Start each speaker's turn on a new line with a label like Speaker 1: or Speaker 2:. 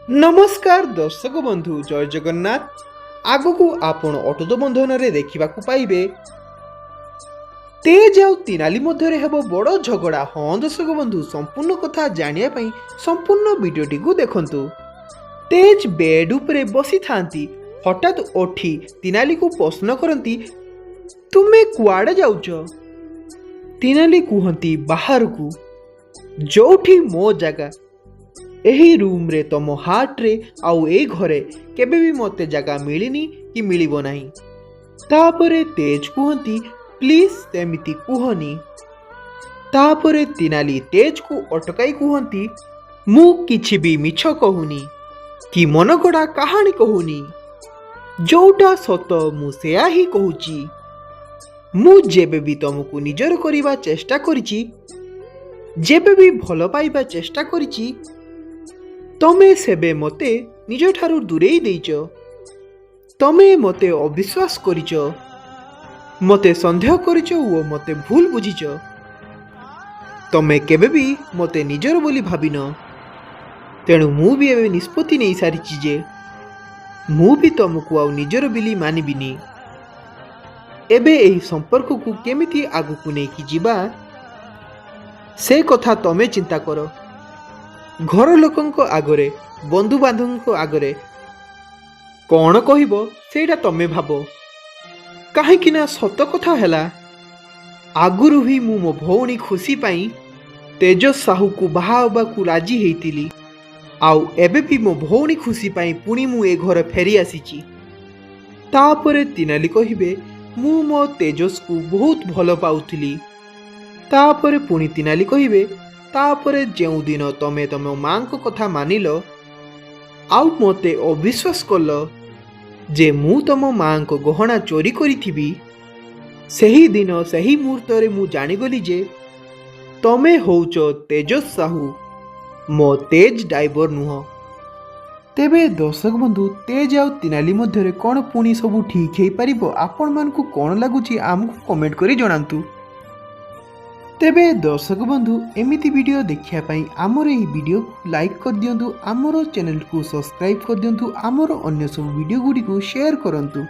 Speaker 1: नमस्कार दर्शक बंधु जय जगन्नाथ। आगकू आपण अटुत बंधन रे देखा पाइबे तेज आउ तिनाली मध्य हेबो बड़ झगड़ा। हाँ दर्शक बंधु संपूर्ण कथा जानिया पई संपूर्ण वीडियोटी को देखंतु। तेज बेड उपरे बसी थांती, हठात उठी तिनाली को प्रश्न करती, तुमे कुआडे जाउछ? तिनाली कहती बाहर को, जोठी मो जगह एही रूम रे तम हार्ट रे आउ ए घरे केबे भी मते जगह मिलिनी कि मिलिबो नाही। तापरे तेज कहती प्लीज सेमिति कुहनी। तापरे तिनाली तेज को अटकाई कहती मु किछि भी मिछ कहूनी कि मनगड़ा कहानी कहूनी, जोटा सत मु सेया ही कहूची। मु जेबे भी तुमको निजर करिबा चेष्टा करिछि, जेबे भी भल पाइबा चेष्टा करिछि, तमे सेबे मते निज ठारू दूरेई देइछ। तमे मते अविश्वास करिछ, मते संदेह करिछ ओ मते भूल बुझिछ। तमे केबे भी मते निजर बोली भाबिन, तेणु मु भी एबे निष्पत्ति नहीं सारिछि जे मु भी तुमको आउ निजर बिली मानिबिनी। एबे एही संपर्क को केमिति आगुकू नै कि जिबा से कथा तमे चिंता करो। घर लोकंको आगरे, बंधु बांधवंको आगरे कौन कहिबो सेटा तमे भाबो। काहेकि ना सत कथा हैला आगुरु ही मु मो भौणी खुशी पाई तेज साहू को बाहाबा को राजी हेतिली, आउ एबे भी मो भौणी खुशी पाई पुणी मु ए घर फेरी आसीची। तापरे तिनाली कहिबे मु मो तेजस को बहुत भल पाउथिली। तापरे पुणी तिनाली कहिबे तापरे जेउ दिन तमे तम मां को कथा मानिल आउ मते अविश्वास कल जे मु तम मां को गहना चोरी करिथिबी, सही दिन सही मुहूर्त रे मु जानिगली जे तमे होउच तेजस साहू, मो तेज ड्राइवर नुह। तेबे दर्शक बंधु तेज आउ तिनाली मध्य कौन पुणी सब ठीक हो पारिबो? आपण मानकु कौन लागुची आमको कमेंट करी जणांतु। तेबे दर्शक बंधु एमिति वीडियो देखिया पाई आमर एही वीडियो लाइक कर दियंतु, आमर चैनल को सब्सक्राइब कर दियंतु, आमर अन्य सब वीडियो गुडी को शेयर करंतु।